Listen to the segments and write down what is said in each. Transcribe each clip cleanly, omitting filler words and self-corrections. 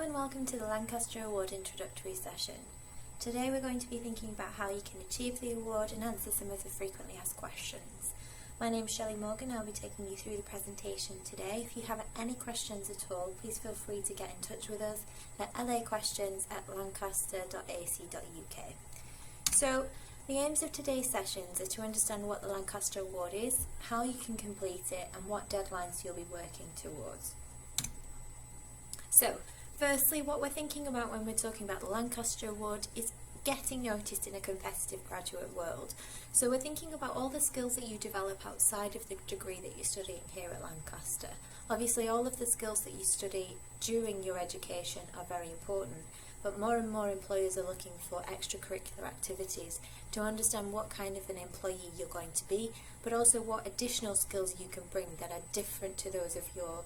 and welcome to the Lancaster Award introductory session. Today we're going to be thinking about how you can achieve the award and answer some of the frequently asked questions. My name is Shelley Morgan. I'll be taking you through the presentation today. If you have any questions at all, please feel free to get in touch with us at laquestions@lancaster.ac.uk. So, the aims of today's sessions are to understand what the Lancaster Award is, how you can complete it, and what deadlines you'll be working towards. So, firstly, what we're thinking about when we're talking about the Lancaster Award is getting noticed in a competitive graduate world. So we're thinking about all the skills that you develop outside of the degree that you're studying here at Lancaster. Obviously, all of the skills that you study during your education are very important, but more and more employers are looking for extracurricular activities to understand what kind of an employee you're going to be, but also what additional skills you can bring that are different to those of your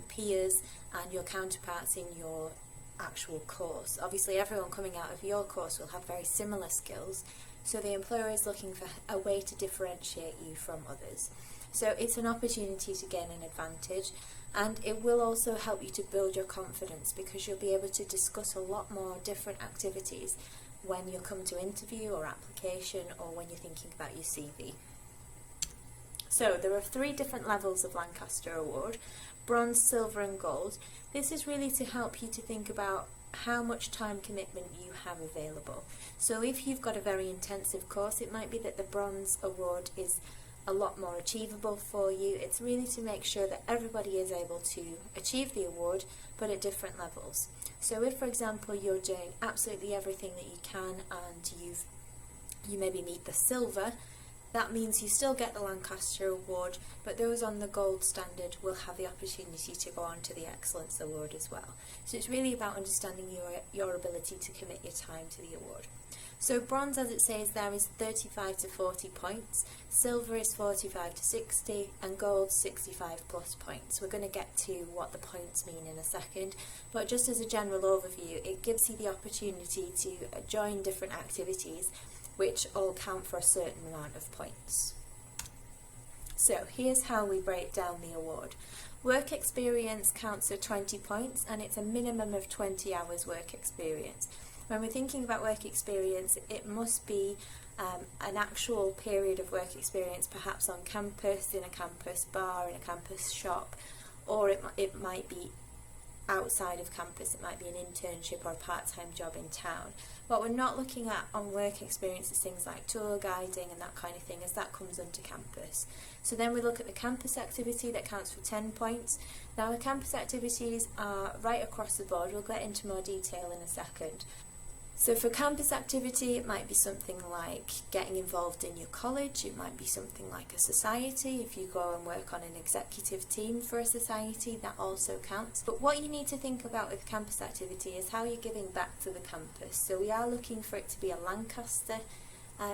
peers and your counterparts in your actual course. Obviously, everyone coming out of your course will have very similar skills, so the employer is looking for a way to differentiate you from others. So it's an opportunity to gain an advantage, and it will also help you to build your confidence because you'll be able to discuss a lot more different activities when you come to interview or application or when you're thinking about your CV. So there are 3 different levels of Lancaster Award: bronze, silver and gold. This is really to help you to think about how much time commitment you have available. So if you've got a very intensive course, it might be that the bronze award is a lot more achievable for you. It's really to make sure that everybody is able to achieve the award, but at different levels. So if, for example, you're doing absolutely everything that you can and you maybe meet the silver, that means you still get the Lancaster Award, but those on the gold standard will have the opportunity to go on to the Excellence Award as well. So it's really about understanding your ability to commit your time to the award. So bronze, as it says there, is 35 to 40 points, silver is 45 to 60, and gold 65 plus points. We're going to get to what the points mean in a second, but just as a general overview, it gives you the opportunity to join different activities which all count for a certain amount of points. So here's how we break down the award. Work experience counts for 20 points, and it's a minimum of 20 hours work experience. When we're thinking about work experience, it must be an actual period of work experience, perhaps on campus, in a campus bar, in a campus shop, or it might be outside of campus. It might be an internship or a part-time job in town. What we're not looking at on work experience is things like tour guiding and that kind of thing, as that comes under campus. So then we look at the campus activity that counts for 10 points. Now the campus activities are right across the board. We'll get into more detail in a second. So for campus activity, it might be something like getting involved in your college, it might be something like a society. If you go and work on an executive team for a society, that also counts. But what you need to think about with campus activity is how you're giving back to the campus. So we are looking for it to be a Lancaster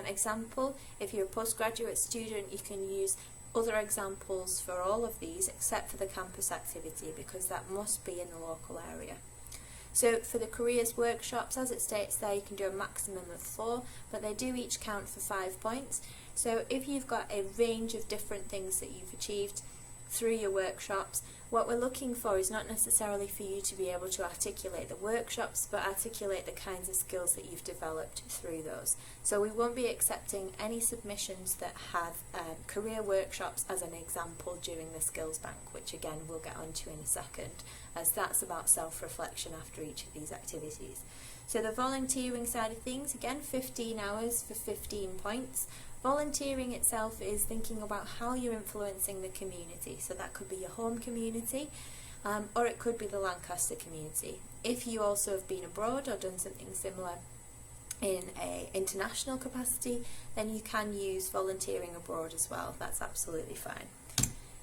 example. If you're a postgraduate student, you can use other examples for all of these except for the campus activity, because that must be in the local area. So for the careers workshops, as it states there, you can do a maximum of 4, but they do each count for 5 points. So if you've got a range of different things that you've achieved through your workshops, what we're looking for is not necessarily for you to be able to articulate the workshops, but articulate the kinds of skills that you've developed through those. So we won't be accepting any submissions that have career workshops as an example during the skills bank, which again we'll get onto in a second, as that's about self-reflection after each of these activities. So the volunteering side of things, again 15 hours for 15 points. Volunteering itself is thinking about how you're influencing the community. So that could be your home community, or it could be the Lancaster community. If you also have been abroad or done something similar in an international capacity, then you can use volunteering abroad as well. That's absolutely fine.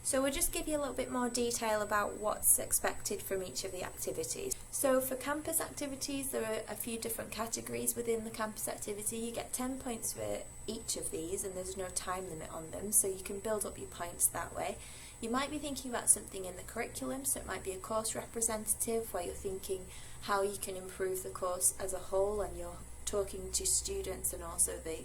So we'll just give you a little bit more detail about what's expected from each of the activities. So for campus activities, there are a few different categories within the campus activity. You get 10 points for each of these, and there's no time limit on them, so you can build up your points that way. You might be thinking about something in the curriculum, so it might be a course representative where you're thinking how you can improve the course as a whole, and you're talking to students and also the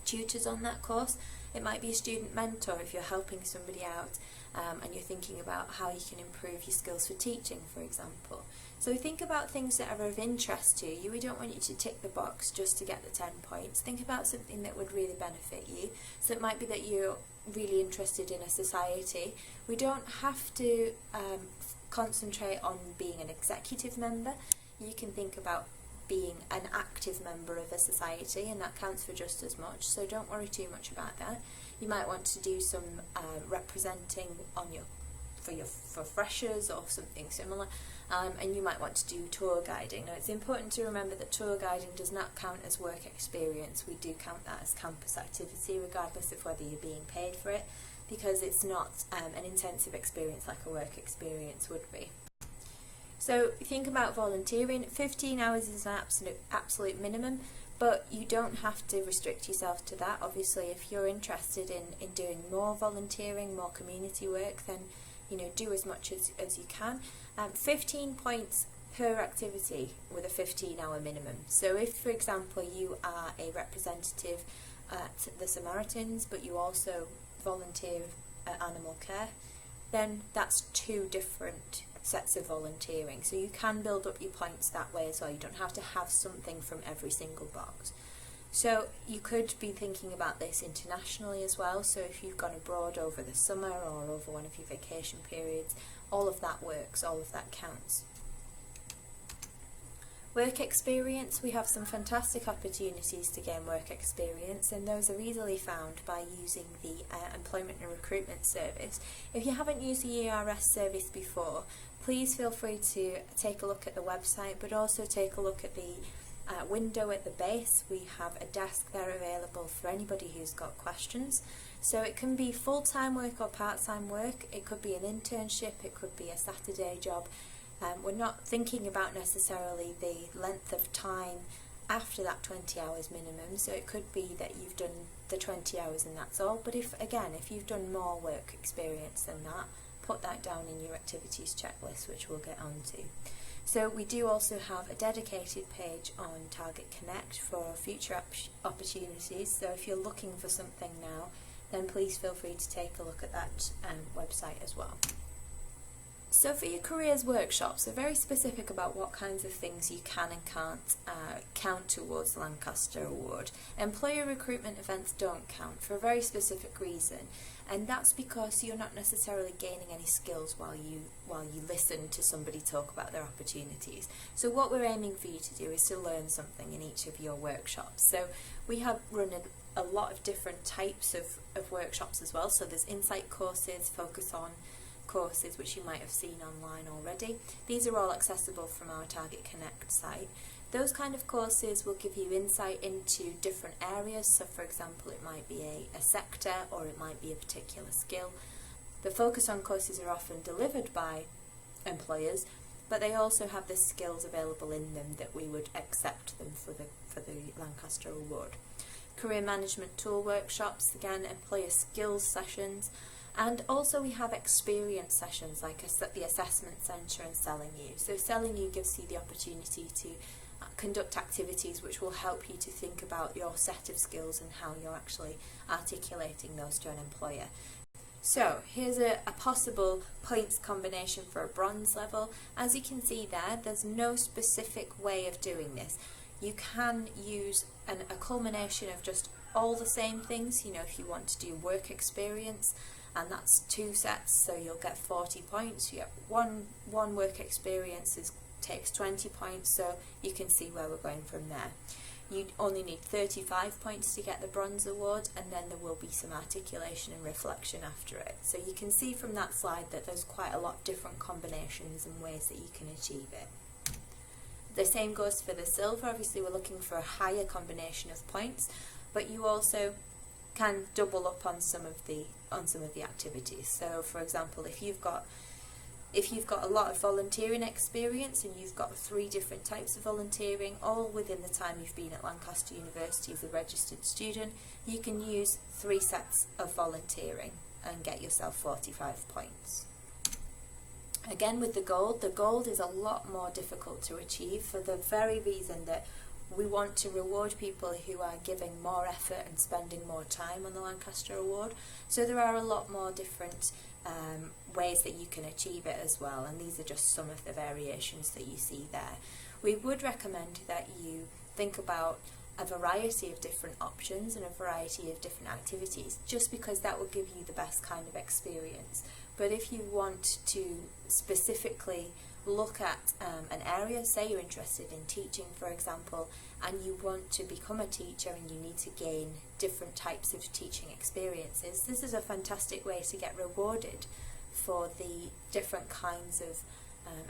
tutors on that course. It might be a student mentor if you're helping somebody out and you're thinking about how you can improve your skills for teaching, for example. So think about things that are of interest to you. We don't want you to tick the box just to get the 10 points. Think about something that would really benefit you. So it might be that you're really interested in a society. We don't have to concentrate on being an executive member. You can think about being an active member of a society, and that counts for just as much, so don't worry too much about that. You might want to do some representing on for freshers or something similar, and you might want to do tour guiding. Now, it's important to remember that tour guiding does not count as work experience. We do count that as campus activity, regardless of whether you're being paid for it, because it's not an intensive experience like a work experience would be. So think about volunteering. 15 hours is an absolute minimum, but you don't have to restrict yourself to that. Obviously, if you're interested in doing more volunteering, more community work, then do as much as you can. 15 points per activity with a 15-hour minimum. So if, for example, you are a representative at the Samaritans, but you also volunteer at animal care, then that's 2 different sets of volunteering. So you can build up your points that way as well. You don't have to have something from every single box. So you could be thinking about this internationally as well. So if you've gone abroad over the summer or over one of your vacation periods, all of that works, all of that counts. Work experience, we have some fantastic opportunities to gain work experience, and those are easily found by using the Employment and Recruitment Service. If you haven't used the ERS service before, please feel free to take a look at the website, but also take a look at the window at the base. We have a desk there available for anybody who's got questions. So it can be full-time work or part-time work, it could be an internship, it could be a Saturday job. We're not thinking about necessarily the length of time after that 20 hours minimum, so it could be that you've done the 20 hours and that's all, but if you've done more work experience than that, put that down in your activities checklist, which we'll get on to. So we do also have a dedicated page on Target Connect for future opportunities, so if you're looking for something now, then please feel free to take a look at that website as well. So for your careers workshops, they're very specific about what kinds of things you can and can't count towards the Lancaster Award. Employer recruitment events don't count for a very specific reason, and that's because you're not necessarily gaining any skills while you listen to somebody talk about their opportunities. So what we're aiming for you to do is to learn something in each of your workshops. So we have run a lot of different types of workshops as well. So there's insight courses, focus on courses, which you might have seen online already. These are all accessible from our Target Connect site. Those kind of courses will give you insight into different areas. So for example, it might be a sector, or it might be a particular skill. The focus on courses are often delivered by employers, but they also have the skills available in them that we would accept them for the Lancaster Award. Career management tool workshops, again, employer skills sessions. And also we have experience sessions like the assessment centre and Selling You. So Selling You gives you the opportunity to conduct activities which will help you to think about your set of skills and how you're actually articulating those to an employer. So here's a possible points combination for a bronze level. As you can see there's no specific way of doing this. You can use a culmination of just all the same things. If you want to do work experience, and that's 2 sets, so you'll get 40 points. You get one work experience takes 20 points, so you can see where we're going from there. You only need 35 points to get the bronze award, and then there will be some articulation and reflection after it. So you can see from that slide that there's quite a lot of different combinations and ways that you can achieve it. The same goes for the silver. Obviously we're looking for a higher combination of points, but you also can double up on some of the activities. So for example, if you've got a lot of volunteering experience and you've got 3 different types of volunteering, all within the time you've been at Lancaster University as a registered student, you can use 3 sets of volunteering and get yourself 45 points. Again, with the gold is a lot more difficult to achieve for the very reason that we want to reward people who are giving more effort and spending more time on the Lancaster Award. So there are a lot more different ways that you can achieve it as well, and these are just some of the variations that you see there. We would recommend that you think about a variety of different options and a variety of different activities, just because that will give you the best kind of experience. But if you want to specifically look at an area, say you're interested in teaching, for example, and you want to become a teacher and you need to gain different types of teaching experiences, this is a fantastic way to get rewarded for the different kinds of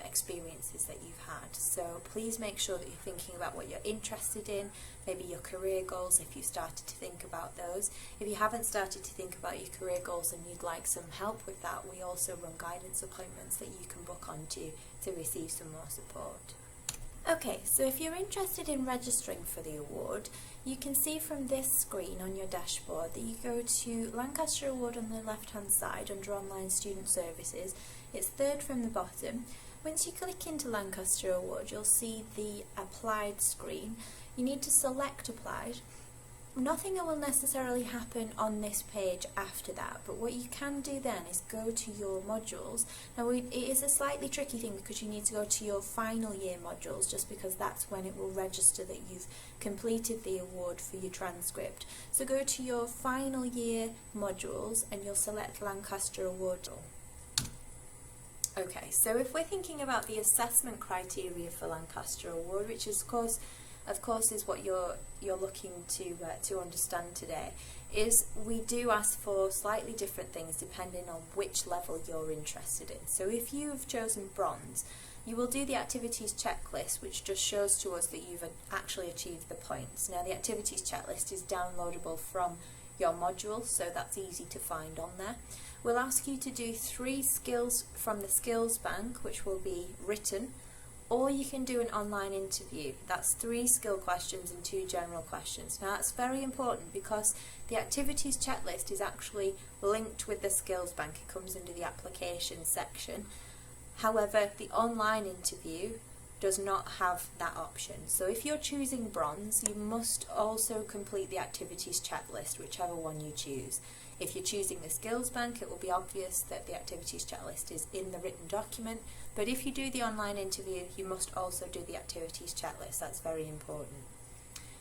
experiences that you've had. So please make sure that you're thinking about what you're interested in, maybe your career goals if you started to think about those. If you haven't started to think about your career goals and you'd like some help with that, we also run guidance appointments that you can book onto to receive some more support. Okay, so if you're interested in registering for the award, you can see from this screen on your dashboard that you go to Lancaster Award on the left hand side under Online Student Services. It's third from the bottom. Once you click into Lancaster Award, you'll see the Applied screen. You need to select Applied. Nothing will necessarily happen on this page after that, but what you can do then is go to your modules. Now it is a slightly tricky thing because you need to go to your final year modules, just because that's when it will register that you've completed the award for your transcript. So go to your final year modules and you'll select Lancaster Award. Okay, so if we're thinking about the assessment criteria for Lancaster Award, which is of course is what you're looking to understand today, is we do ask for slightly different things depending on which level you're interested in. So if you've chosen bronze, you will do the activities checklist, which just shows to us that you've actually achieved the points. Now the activities checklist is downloadable from your module, so that's easy to find on there. We'll ask you to do 3 skills from the skills bank, which will be written, or you can do an online interview. That's 3 skill questions and 2 general questions. Now that's very important because the activities checklist is actually linked with the skills bank. It comes under the application section. However, the online interview does not have that option. So if you're choosing bronze, you must also complete the activities checklist, whichever one you choose. If you're choosing the skills bank, it will be obvious that the activities checklist is in the written document, but if you do the online interview, you must also do the activities checklist. That's very important.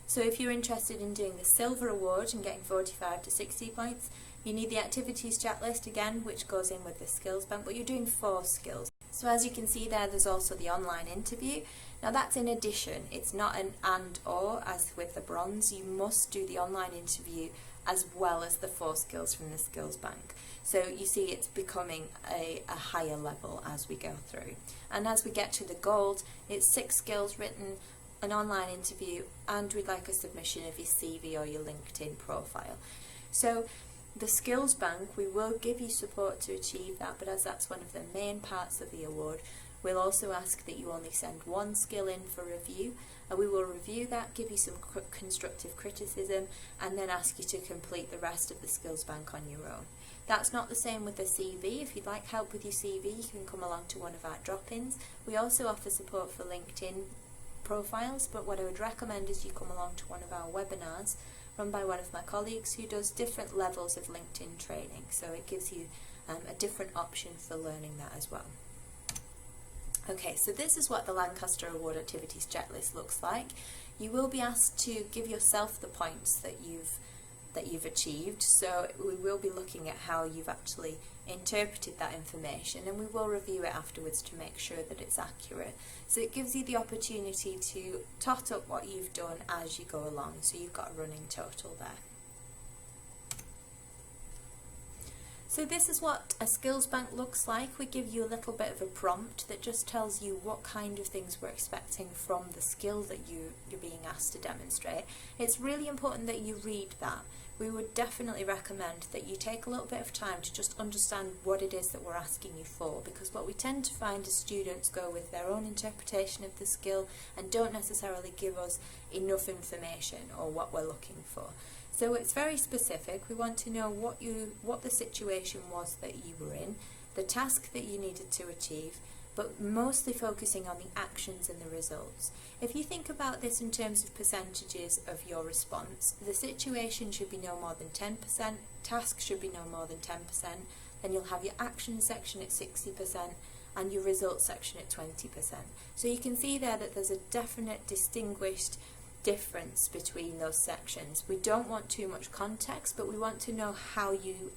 So if you're interested in doing the silver award and getting 45 to 60 points, you need the activities checklist again, which goes in with the skills bank, but you're doing 4 skills. So as you can see there's also the online interview. Now that's in addition, it's not an and or as with the bronze. You must do the online interview as well as the 4 skills from the skills bank. So you see it's becoming a higher level as we go through. And as we get to the gold, it's 6 skills written, an online interview, and we'd like a submission of your CV or your LinkedIn profile. So the skills bank, we will give you support to achieve that, but as that's one of the main parts of the award, we'll also ask that you only send 1 skill in for review, and we will review that, give you some constructive criticism, and then ask you to complete the rest of the skills bank on your own. That's not the same with the CV. If you'd like help with your CV, you can come along to one of our drop-ins. We also offer support for LinkedIn profiles, but what I would recommend is you come along to one of our webinars run by one of my colleagues who does different levels of LinkedIn training, so it gives you a different option for learning that as well. Okay, so this is what the Lancaster Award Activities Checklist looks like. You will be asked to give yourself the points that you've achieved, so we will be looking at how you've actually interpreted that information, and we will review it afterwards to make sure that it's accurate. So it gives you the opportunity to tot up what you've done as you go along, so you've got a running total there. So this is what a skills bank looks like. We give you a little bit of a prompt that just tells you what kind of things we're expecting from the skill that you're being asked to demonstrate. It's really important that you read that. We would definitely recommend that you take a little bit of time to just understand what it is that we're asking you for, because what we tend to find is students go with their own interpretation of the skill and don't necessarily give us enough information or what we're looking for. So it's very specific. We want to know what the situation was that you were in, the task that you needed to achieve, but mostly focusing on the actions and the results. If you think about this in terms of percentages of your response, the situation should be no more than 10%, task should be no more than 10%, then you'll have your action section at 60% and your results section at 20%. So you can see there that there's a definite distinguished difference between those sections. We don't want too much context, but we want to know how you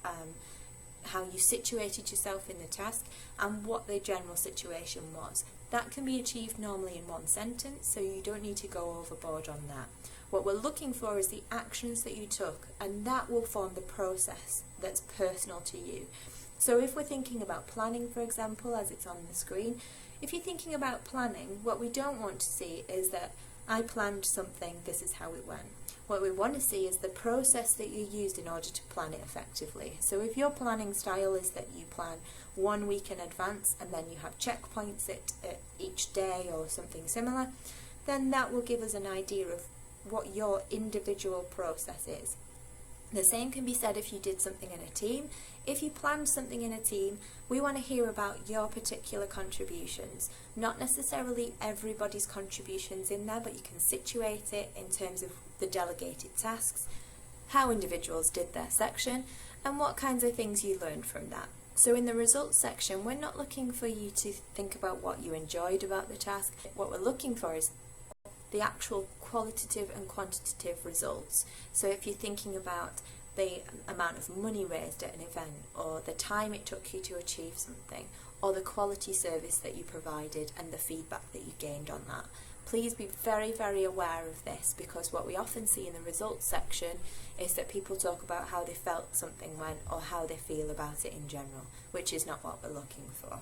situated yourself in the task and what the general situation was. That can be achieved normally in one sentence, so you don't need to go overboard on that. What we're looking for is the actions that you took, and that will form the process that's personal to you. So if we're thinking about planning, for example, as it's on the screen, if you're thinking about planning, what we don't want to see is that I planned something, this is how it went. What we want to see is the process that you used in order to plan it effectively. So if your planning style is that you plan 1 week in advance and then you have checkpoints at each day or something similar, then that will give us an idea of what your individual process is. The same can be said if you did something in a team. If you planned something in a team, we want to hear about your particular contributions. Not necessarily everybody's contributions in there, but you can situate it in terms of the delegated tasks, how individuals did their section, and what kinds of things you learned from that. So in the results section, we're not looking for you to think about what you enjoyed about the task. What we're looking for is the actual qualitative and quantitative results. So if you're thinking about the amount of money raised at an event, or the time it took you to achieve something, or the quality service that you provided and the feedback that you gained on that, please be very, very aware of this, because what we often see in the results section is that people talk about how they felt something went or how they feel about it in general, which is not what we're looking for.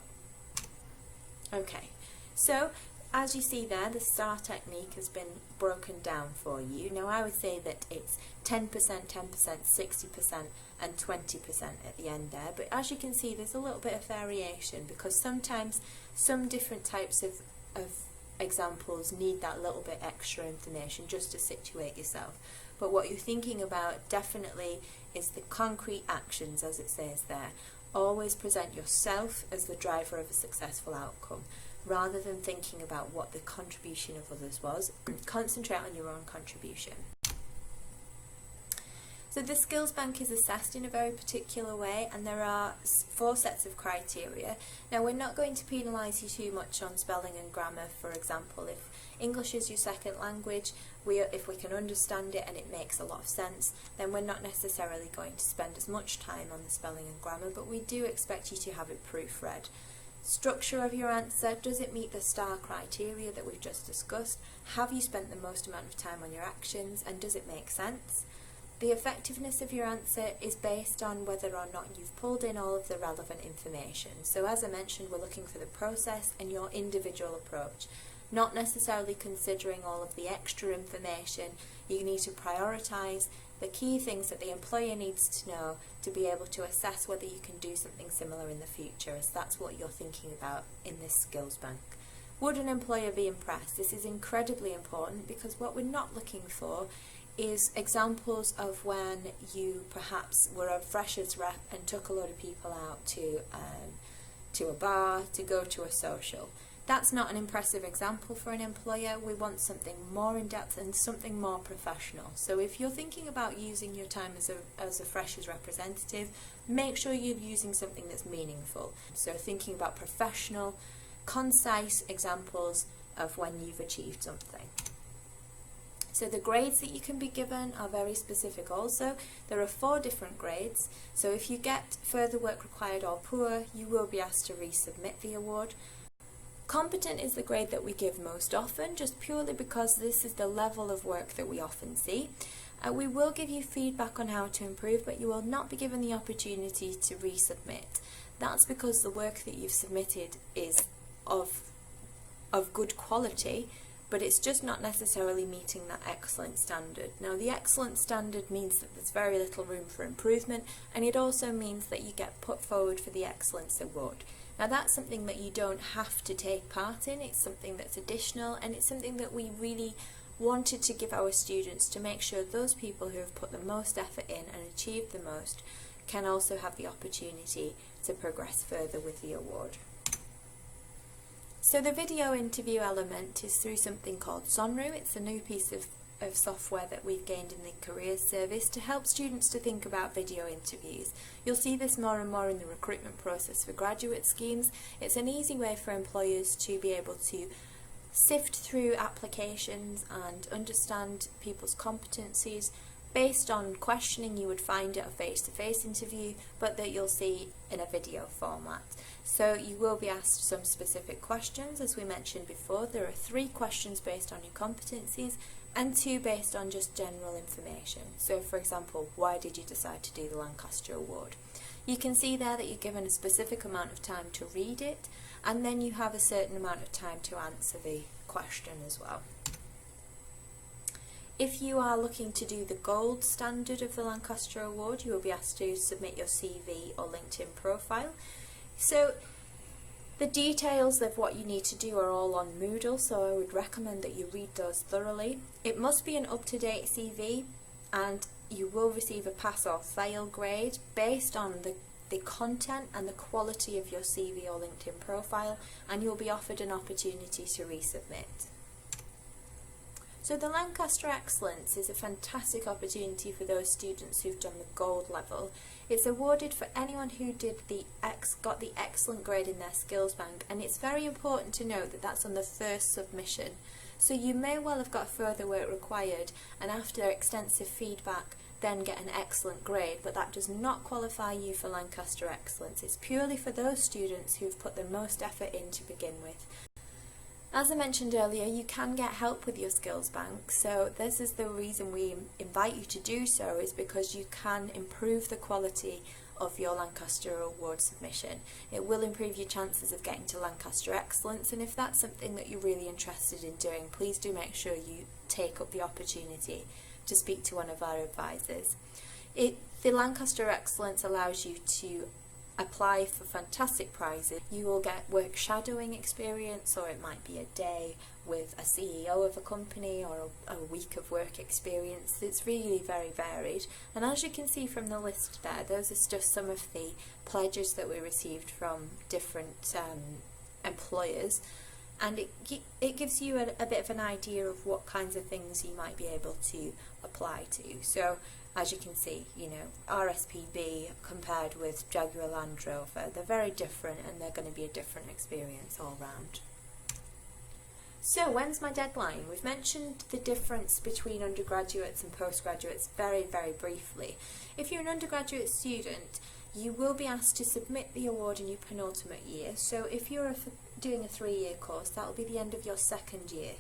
Okay, so as you see there, the STAR technique has been broken down for you. Now I would say that it's 10%, 10%, 60% and 20% at the end there, but as you can see there's a little bit of variation, because sometimes some different types of examples need that little bit extra information just to situate yourself. But what you're thinking about definitely is the concrete actions, as it says there. Always present yourself as the driver of a successful outcome, rather than thinking about what the contribution of others was. Concentrate on your own contribution. So the skills bank is assessed in a very particular way, and there are 4 sets of criteria. Now we're not going to penalise you too much on spelling and grammar. For example, if English is your second language, if we can understand it and it makes a lot of sense, then we're not necessarily going to spend as much time on the spelling and grammar, but we do expect you to have it proofread. Structure of your answer, does it meet the STAR criteria that we've just discussed? Have you spent the most amount of time on your actions, and does it make sense? The effectiveness of your answer is based on whether or not you've pulled in all of the relevant information. So as I mentioned, we're looking for the process and your individual approach, not necessarily considering all of the extra information. You need to prioritise the key things that the employer needs to know to be able to assess whether you can do something similar in the future, as that's what you're thinking about in this skills bank. Would an employer be impressed? This is incredibly important, because what we're not looking for is examples of when you perhaps were a freshers rep and took a lot of people out to a bar, to go to a social. That's not an impressive example for an employer. We want something more in-depth and something more professional. So if you're thinking about using your time as a freshers representative, make sure you're using something that's meaningful. So thinking about professional, concise examples of when you've achieved something. So the grades that you can be given are very specific also. There are 4 different grades. So if you get further work required or poor, you will be asked to resubmit the award. Competent is the grade that we give most often, just purely because this is the level of work that we often see. We will give you feedback on how to improve, but you will not be given the opportunity to resubmit. That's because the work that you've submitted is of good quality, but it's just not necessarily meeting that excellent standard. Now, the excellent standard means that there's very little room for improvement, and it also means that you get put forward for the Excellence Award. Now, that's something that you don't have to take part in. It's something that's additional, and it's something that we really wanted to give our students to make sure those people who have put the most effort in and achieved the most can also have the opportunity to progress further with the award. So the video interview element is through something called Sonru. It's a new piece of of software that we've gained in the Careers Service to help students to think about video interviews. You'll see this more and more in the recruitment process for graduate schemes. It's an easy way for employers to be able to sift through applications and understand people's competencies based on questioning you would find at a face-to-face interview, but that you'll see in a video format. So you will be asked some specific questions. As we mentioned before, there are 3 questions based on your competencies and 2 based on just general information. So for example, why did you decide to do the Lancaster Award? You can see there that you're given a specific amount of time to read it, and then you have a certain amount of time to answer the question as well. If you are looking to do the gold standard of the Lancaster Award, you will be asked to submit your CV or LinkedIn profile. So the details of what you need to do are all on Moodle, so I would recommend that you read those thoroughly. It must be an up-to-date CV, and you will receive a pass or fail grade based on the content and the quality of your CV or LinkedIn profile, and you'll be offered an opportunity to resubmit. So the Lancaster Excellence is a fantastic opportunity for those students who've done the gold level. It's awarded for anyone who got the excellent grade in their skills bank, and it's very important to note that that's on the first submission. So you may well have got further work required, and after extensive feedback then get an excellent grade, but that does not qualify you for Lancaster Excellence. It's purely for those students who've put the most effort in to begin with. As I mentioned earlier, you can get help with your skills bank, so this is the reason we invite you to do so, is because you can improve the quality of your Lancaster Award submission. It will improve your chances of getting to Lancaster Excellence, and if that's something that you're really interested in doing, please do make sure you take up the opportunity to speak to one of our advisors. The Lancaster Excellence allows you to apply for fantastic prizes. You will get work shadowing experience, or it might be a day with a CEO of a company, or a week of work experience. It's really very varied, and as you can see from the list there, those are just some of the pledges that we received from different employers, and it gives you a bit of an idea of what kinds of things you might be able to apply to. So as you can see, RSPB compared with Jaguar Land Rover, they're very different, and they're going to be a different experience all round. So when's my deadline? We've mentioned the difference between undergraduates and postgraduates very, very briefly. If you're an undergraduate student, you will be asked to submit the award in your penultimate year. So if you're doing a 3-year course, that will be the end of your 2nd year.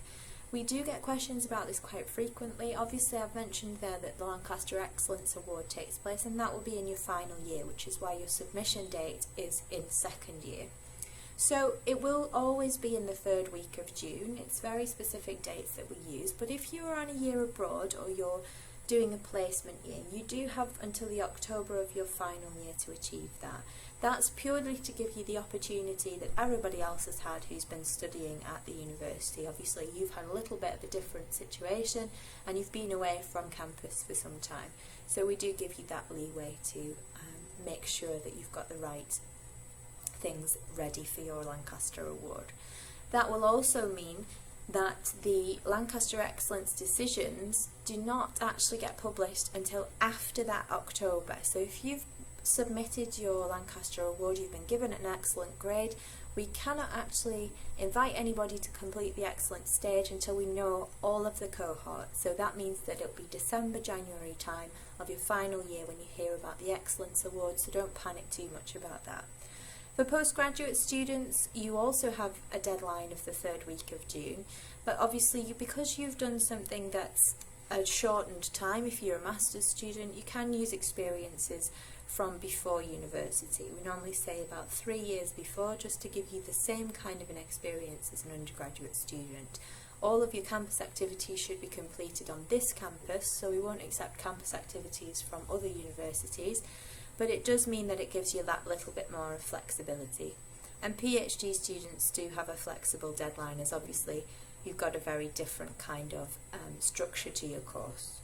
We do get questions about this quite frequently. Obviously, I've mentioned there that the Lancaster Excellence Award takes place, and that will be in your final year, which is why your submission date is in 2nd year. So it will always be in the 3rd week of June. It's very specific dates that we use, but if you are on a year abroad or you're doing a placement year, you do have until the October of your final year to achieve that. That's purely to give you the opportunity that everybody else has had who's been studying at the university. Obviously, you've had a little bit of a different situation, and you've been away from campus for some time. So we do give you that leeway to make sure that you've got the right things ready for your Lancaster Award. That will also mean that the Lancaster Excellence decisions do not actually get published until after that October. So if you've submitted your Lancaster Award, you've been given an excellent grade, we cannot actually invite anybody to complete the excellent stage until we know all of the cohorts. So that means that it'll be December, January time of your final year when you hear about the Excellence Award, so don't panic too much about that. For postgraduate students, you also have a deadline of the 3rd week of June, but obviously because you've done something that's a shortened time, if you're a master's student, you can use experiences from before university. We normally say about 3 years before, just to give you the same kind of an experience as an undergraduate student. All of your campus activities should be completed on this campus, so we won't accept campus activities from other universities, but it does mean that it gives you that little bit more flexibility. And PhD students do have a flexible deadline, as obviously you've got a very different kind of structure to your course.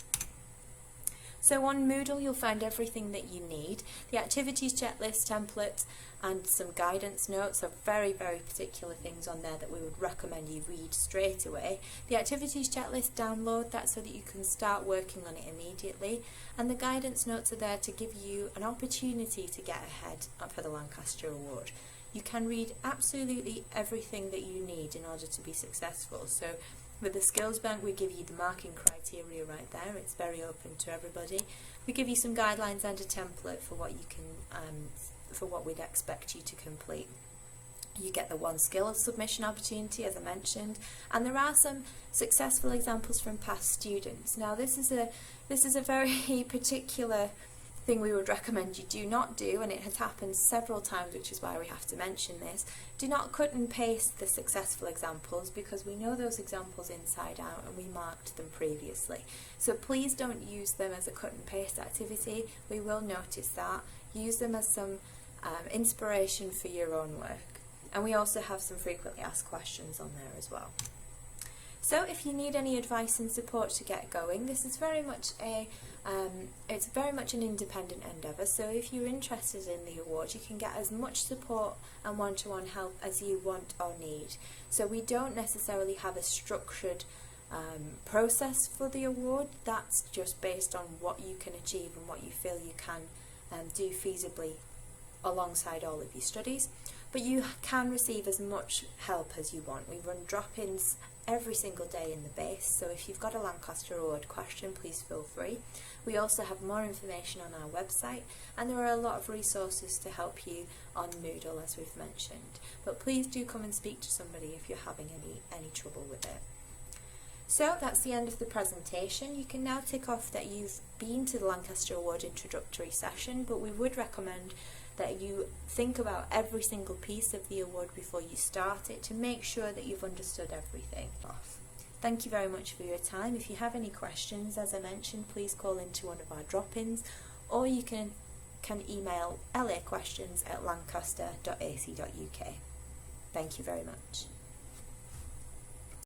So on Moodle you'll find everything that you need. The activities checklist template and some guidance notes are very, very particular things on there that we would recommend you read straight away. The activities checklist, download that so that you can start working on it immediately, and the guidance notes are there to give you an opportunity to get ahead for the Lancaster Award. You can read absolutely everything that you need in order to be successful. So with the skills bank we give you the marking criteria right there. It's very open to everybody. We give you some guidelines and a template for what you can for what we'd expect you to complete. You get the one skill submission opportunity, as I mentioned, and there are some successful examples from past students. Now this is a very particular thing we would recommend you do not do, and it has happened several times, which is why we have to mention this. Do not cut and paste the successful examples, because we know those examples inside out and we marked them previously. So please don't use them as a cut and paste activity. We will notice that. Use them as some inspiration for your own work. And we also have some frequently asked questions on there as well. So if you need any advice and support to get going, this is very much it's very much an independent endeavour. So if you're interested in the award, you can get as much support and one-to-one help as you want or need. So we don't necessarily have a structured process for the award. That's just based on what you can achieve and what you feel you can do feasibly alongside all of your studies. But you can receive as much help as you want. We run drop-ins every single day in the base, so if you've got a Lancaster Award question, please feel free. We also have more information on our website, and there are a lot of resources to help you on Moodle, as we've mentioned. But please do come and speak to somebody if you're having any trouble with it. So that's the end of the presentation. You can now tick off that you've been to the Lancaster Award introductory session, but we would recommend that you think about every single piece of the award before you start it to make sure that you've understood everything off. Thank you very much for your time. If you have any questions, as I mentioned, please call into one of our drop-ins, or you can email laquestions@lancaster.ac.uk. Thank you very much.